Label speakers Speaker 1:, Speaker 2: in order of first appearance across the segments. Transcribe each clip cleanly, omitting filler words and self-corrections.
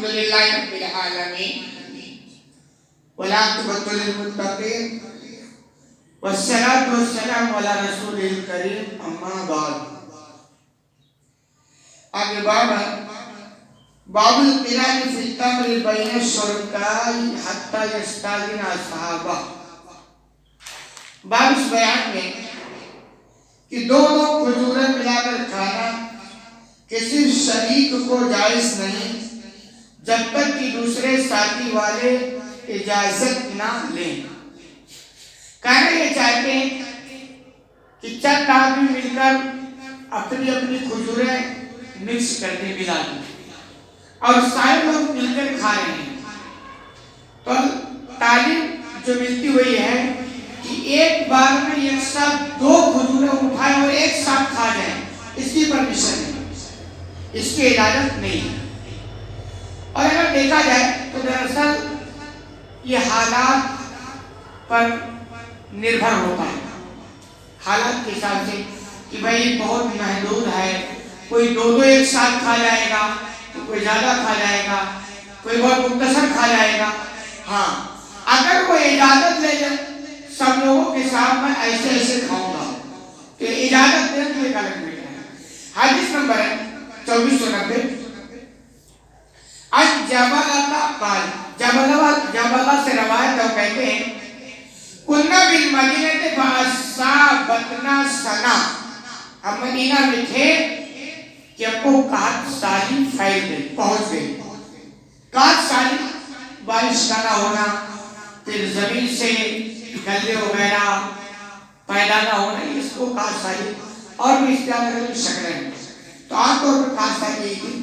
Speaker 1: الحمدللہ رب العالمین والعاقبۃ للمتقین والصلاۃ والسلام علی رسول الکریم اما بعد. آگے باب القران فی التمر بین الشرکاء حتی یستاذن اصحابہ. باب اس بیان میں کہ دونوں کھجوریں ملا کر کھانا کسی شریک کو جائز نہیں جب تک کہ دوسرے ساتھی والے اجازت نہ لیں. کہنا یہ چاہتے ہیں کہ چند آدمی مل کر اپنی اپنی کھجوریں مکس کر کے ملا دیں اور سارے لوگ مل کر کھا رہے ہیں. تو تعلیم جو ملتی ہوئی ہے کہ ایک بار میں ایک ساتھ دو کھجوریں اٹھائیں اور ایک ساتھ کھا جائیں، اس کی پرمیشن نہیں، اس کی اجازت نہیں ہے. اور اگر دیکھا جائے تو دراصل یہ حالات پر نربھر ہوتا ہے، حالات کے حساب سے کہ بھائی بہت محدود ہے، کوئی دو ایک ساتھ کھا جائے گا، کوئی زیادہ کھا جائے گا، کوئی بہت مختصر کھا جائے گا. ہاں اگر وہ اجازت لے لیں سب لوگوں کے ساتھ میں ایسے ایسے کھاؤں گا تو اجازت دیں تو ایک الگ میٹر ہے. حدیث نمبر ہے 2490. جبلہ سے روایت ہے، وہ کہتے ہیں کننا بالمدینہ فاصابتنا سنا، ہم مدینہ میں تھے کہ ہم کو قحط سالی پھیل گئی، پہنچ گئی. قحط سالی بارش کا نہ ہونا، پھر زمین سے گلے وغیرہ پیدا نہ ہونا، اس کو قحط سالی اور بھی اس طرح کی شکلیں ہیں. تو عام طور پر قحط سالی یہی تھی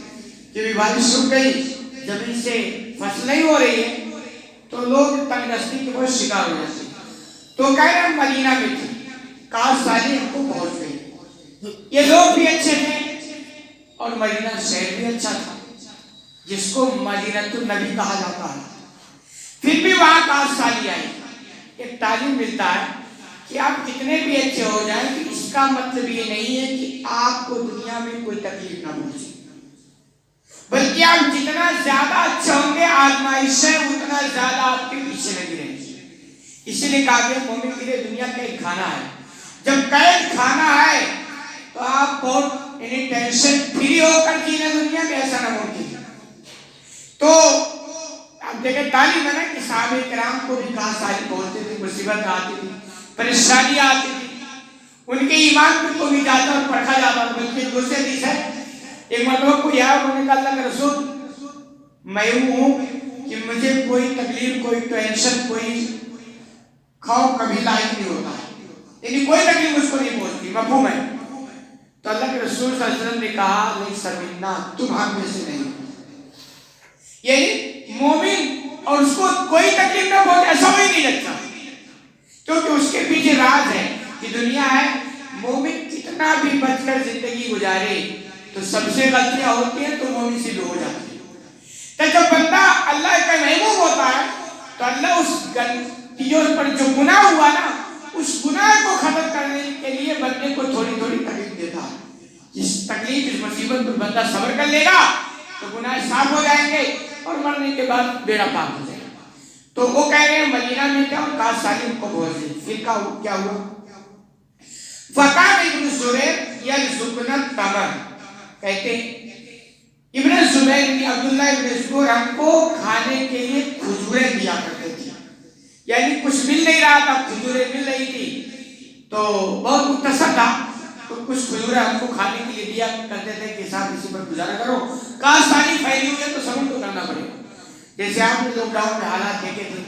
Speaker 1: کہ بارش رک گئی، زمین سے فصل نہیں ہو رہی ہے تو لوگ تنگ دستی کے بہت شکار ہو جاتے. تو کہہ رہے ہیں مدینہ میں تھی، قحط سالی ہم کو پہنچ گئی. یہ لوگ بھی اچھے تھے اور مدینہ شہر بھی اچھا تھا جس کو مدینۃ النبی کہا جاتا ہے. پھر بھی وہاں قحط سالی آئی. ایک تعلیم ملتا ہے کہ آپ کتنے بھی اچھے ہو جائیں کہ اس کا مطلب یہ نہیں ہے کہ آپ کو دنیا میں کوئی تکلیف نہ پہنچے، بلکہ آپ جتنا زیادہ اچھے ہوں گے آزمائشیں اتنا زیادہ آپ کے پیچھے لگی رہیں گی. اسی لیے کہا کہ مومن کے لیے دنیا قید کھانا ہے. جب قید کھانا ہے تو آپ بہت ٹینشن فری ہو کر جینا دنیا میں، ایسا نہ ممکن. تو آپ دیکھیں تعلیم ہے نا کہ صحابہ کرام کو بھی قحط سالی پہنچتے تھے، مصیبت آتی تھی، پریشانی آتی تھی، ان کے ایمان کو بھی جاتا اور پرکھا جاتا. بلکہ دوسرے حدیث ہے ایک مرتبہ کو یہاں انہوں نے کہا اللہ کے رسول میں ہوں کہ مجھے کوئی تکلیف، کوئی ٹینشن، کوئی خوف کبھی لاحق نہیں ہوتا، یعنی کوئی تکلیف مجھ کو نہیں پہنچتی. مفہوم ہے؟ تو اللہ کے رسول صلی اللہ علیہ وسلم نے کہا لیس منا، تم ہم میں سے نہیں. یعنی مومن اور اس کو کوئی تکلیف نہ پہنچے ایسا ہی نہیں لگتا، کیونکہ اس کے پیچھے راز ہے کہ دنیا ہے. مومن کتنا بھی بچ کر زندگی گزارے تو سب سے غلطیاں ہوتی ہیں تو مومن سے بھی ہو جاتی ہے. تو جب بندہ اللہ کا محبوب ہوتا ہے تو اللہ اس غلطیوں پر جو گناہ ہوا نا اس گناہ کو ختم کرنے کے لیے بندے کو تھوڑی تھوڑی تکلیف دیتا ہے. اس تکلیف، اس مصیبت پر بندہ صبر کر لے گا تو گناہ صاف ہو جائیں گے اور مرنے کے بعد بیڑا پاک ہو جائے گا. تو وہ کہہ رہے ہیں مدینہ میں کیا اور قحط سالی کو پہنچ گئی. پھر کیا ہوا؟ فقال ابن زبیر یلزقنا التمر، کہتے ہیں ابن زبیر نے عبداللہ ابن زبیر ہم کو کھانے کے لیے کھجوریں دیا کرتے تھے. یعنی کچھ مل نہیں رہا تھا، کھجوریں مل رہی تھی تو بہت مختصر تھا تو کچھ کھجوریں ہم کو کھانے کے لیے دیا کرتے تھے کہ صاحب اسی پر گزارا کرو، قحط سالی پھیلی ہوئی ہے تو صبر تو کرنا پڑے گا. جیسے آپ نے لاک ڈاؤن میں حالات دیکھے تھے،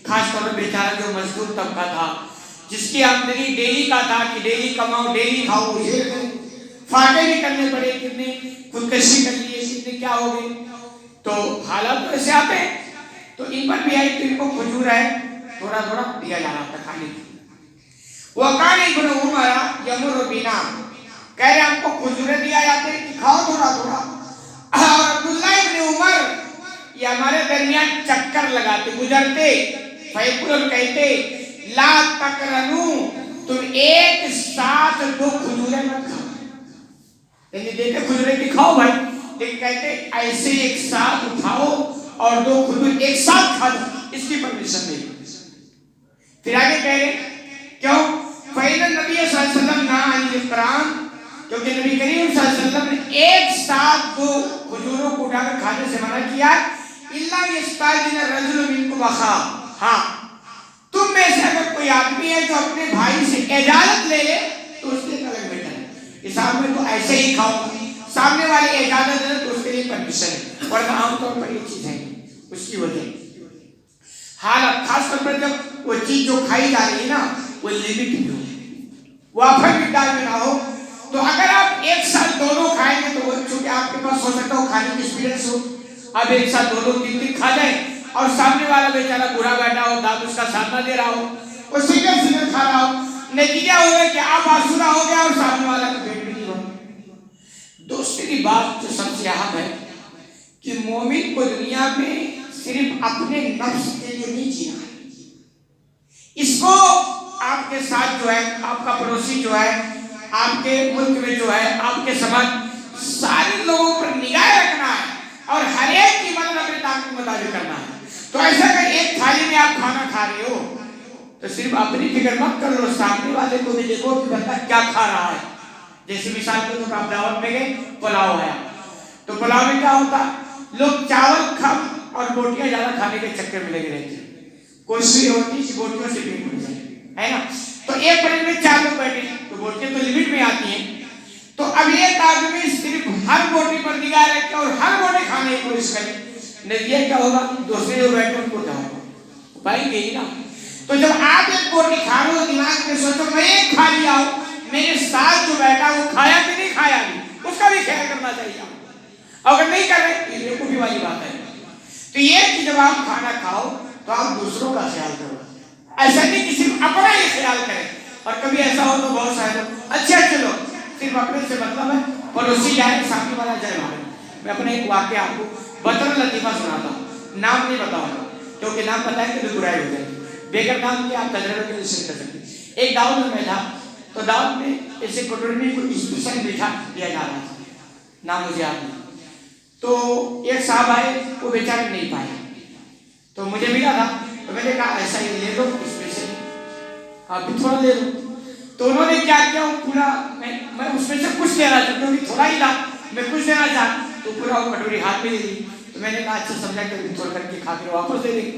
Speaker 1: خاص طور پر بیچارہ جو مزدور طبقہ تھا جس کی آمدنی ڈیلی کا تھا کہ ڈیلی کماؤ ڈیلی کھاؤ، یہ فاقے بھی کرنے پڑے، کتنے خودکشی کر لیے، کتنے کیا ہو گئے. تو حالات تو ایسے آتے ہیں تو ان پر بھی آئی تو ان کو کھجور ہے تھوڑا تھوڑا دیا جا رہا تھا کھانے کے. وقال ابن عمر یمر بنا، کہہ رہے ہم کو کھجوریں دیا جاتے کہ کھاؤ تھوڑا تھوڑا. اور عبداللہ ابن عمر یہ ہمارے درمیان چکر لگاتے گزرتے، فیقول کہتے لا تقرنو، تم ایک ساتھ دو کھجوریں مت کھاؤ. یعنی دیتے کھجوریں کی کھاؤ بھائی، لیکن کہتے ایسے ایک ساتھ اٹھاؤ اور 2 کھجور ایک ساتھ کھا دو، اس کی پرمیشن نہیں۔ پھر آگے کہہ رہے کیوں؟ فَإِنَّ النَّبِيَّ صلی اللہ علیہ وسلم نَهَى عَنِ الْإِفْطَارِ، کیونکہ نبی کریم صلی اللہ علیہ وسلم نے ایک ساتھ 2 کھجوروں کو اٹھا کر کھانے سے منع کیا إِلَّا يَسْتَأْذِنَ الرَّجُلُ مِنكُمْ أَخَاهُ، ہاں تم میں سے اگر کوئی آدمی ہے جو اپنے بھائی سے اجازت لے لے تو اس کے الگ بیٹر ہے، اس آدمی میں تو ایسے ہی کھاؤ گا، سامنے والی اجازت دے تو اس کے لیے پرمیشن ہے، ورنہ عام طور پر یہ چیز ہے اس کی وجہ حالت، خاص طور پر جب وہ چیز جو کھائی جا رہی ہے نا وہ لیمٹ میں ہو، وافر مقدار میں نہ ہو، تو اگر آپ ایک ساتھ دونوں کھائیں گے تو وہ چونکہ آپ کے پاس ہو سکتا ہو کھانے کی ایکسپیرینس ہو، اب ایک ساتھ 2-3 کھا جائیں اور سامنے والا بیچارہ بوڑھا بیٹھا ہو، دانت اس کا ساتھ نہ دے رہا ہو، وہ سنگل کھا رہا ہو، نتیجہ ہوگا کہ آپ آسودہ ہو گیا اور سامنے والا کا پیٹ بھی نہیں بھرا۔ دوسری بات جو سب سے اہم ہے کہ مومن کو دنیا میں صرف اپنے نفس کے لیے نہیں جینا ہے، اس کو آپ کے ساتھ جو ہے، آپ کا پڑوسی جو ہے، آپ کے ملک میں جو ہے، آپ کے سماج سارے لوگوں پر نگاہ رکھنا ہے اور ہر ایک کی مدد اپنے طاقت کے مطابق کرنا ہے۔ تو ایسا کہ ایک تھالی میں آپ کھانا کھا رہے ہو تو صرف اپنی فکر مت کر لو، سامنے والے کو بھی دیکھو کہ بندہ کیا کھا رہا ہے۔ جیسے مثال کے طور پر آپ دعوت میں گئے، پلاؤ آیا تو پلاؤ میں کیا ہوتا، لوگ چاول کم اور بوٹیاں زیادہ کھانے کے چکر میں لگے رہتے ہیں، کوشش ہوتی ہے بوٹیوں سے پیٹ بھر جائے، ہے نا؟ تو ایک پلیٹ میں 4 لوگ بیٹھے تو بوٹیاں تو لمٹ میں آتی ہیں، تو اب ایک آدمی صرف ہر بوٹی پر نگاہ رکھے اور ہر بوٹی کھانے کی کوشش کرے، نتیجہ کیا ہوگا؟ دوسرے جو بیٹھے ان کو کیا ہوگا؟ پائیں گے ہی نا۔ تو جب آپ ایک بوٹی کھا رہے ہو دماغ میں سوچو میں ایک کھا لیا ہوں، میرے ساتھ جو بیٹھا وہ کھایا کہ نہیں کھایا بھی، اس کا بھی خیال کرنا چاہیے، اگر نہیں کر رہے یہ بیوقوفی والی بات ہے۔ تو یہ کہ جب آپ کھانا کھاؤ تو آپ دوسروں کا خیال کرو، ایسا نہیں کہ صرف اپنا ہی خیال کریں، اور کبھی ایسا ہو تو بہت سارے لوگ اچھا چلو صرف اپنے سے مطلب ہے، پڑوسی جائے سامنے والا جائے مارے۔ میں اپنا ایک واقعہ آپ کو بطر لطیفہ سناتا ہوں، نام نہیں بتاؤں گا کیونکہ نام بتائیں کہ برائی ہو جائے، بغیر نام کے آپ تجربے کے لیے شیئر کر سکتے ہیں۔ ایک دعوت میں تھا تو دعوت میں ایسے کٹوری میں کوئی اسپیشل میٹھا دیا جا رہا تھا، نام مجھے یاد نہیں، تو ایک صاحب آئے وہ بیچارے نہیں پائے تو مجھے ملا تھا، تو میں نے کہا ایسا ہی لے لو اسپیشل، آپ بھی تھوڑا لے لو۔ تو انہوں نے کیا کیا، وہ پورا میں اس میں سے کچھ دینا چاہتا ہوں، تھوڑا ہی تھا میں کچھ دینا چاہتا تو پورا وہ کٹوری ہاتھ میں لے لی، تو میں نے کہا اچھا سمجھا کہ تھوڑا کر کے کھا کے واپس دے دیں،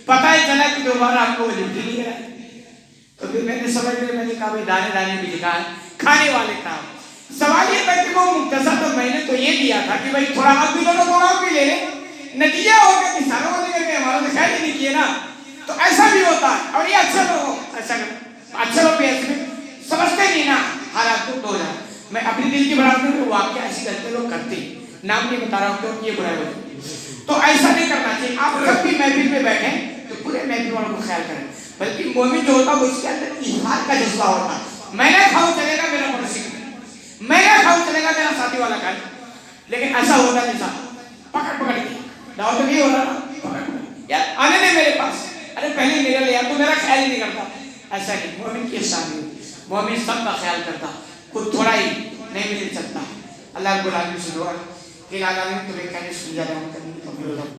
Speaker 1: پتہ ہی چلا کہ دوبارہ آپ کو وہ لفٹ نہیں گیا۔ تو پھر میں نے سمجھ لیا، میں نے کہا بھائی دانے دانے بھی لکھا ہے کھانے والے کا، سوال یہ تھا کہ وہ مختصر تو میں نے تو یہ دیا تھا کہ بھائی تھوڑا آپ بھی لو تھوڑا آپ بھی لے لیں، نتیجہ ہوگا کہ ساروں والے کر کے ہمارا تو خیال ہی نہیں کیے نا، تو ایسا بھی ہوتا ہے۔ اور یہ اچھا لوگ ایسا اچھا لوگ بھی ایسے سمجھتے نہیں نا حالات کو دو جائے، میں اپنی دل کی بڑھاتے میں واقعہ ایسی کرتے لوگ کرتے، نام نہیں بتا رہا ہوں کیونکہ یہ برائی ہوتی، تو ایسا نہیں کرنا چاہیے۔ آپ جب بھی محفل میں بیٹھیں تو پورے محفل والوں کو خیال کریں، بلکہ مومن جو ہوتا ہے وہ اس کے اندر اظہار کا جذبہ ہوتا ہے، میں نہ کھاؤں چلے گا میرا پڑوسی کھائے، میں نہ کھاؤں چلے گا میرا ساتھی والا کھائے، لیکن ایسا ہوتا نہیں صاحب پکڑ پکڑ کے دعوت میں یہ ہو رہا نا پکڑ پکڑ یار آنے دے میرے پاس، ارے پہلے میرا لیا تو میرا خیال ہی نہیں کرتا، ایسا نہیں، مومن کی شان ہے، مومن سب کا خیال کرتا، خود تھوڑا ہی نہیں مل سکتا۔ اللہ رب العالمین سے دعا کہ اللہ تعالیٰ تمہیں کہنے سن جا رہا ہوں۔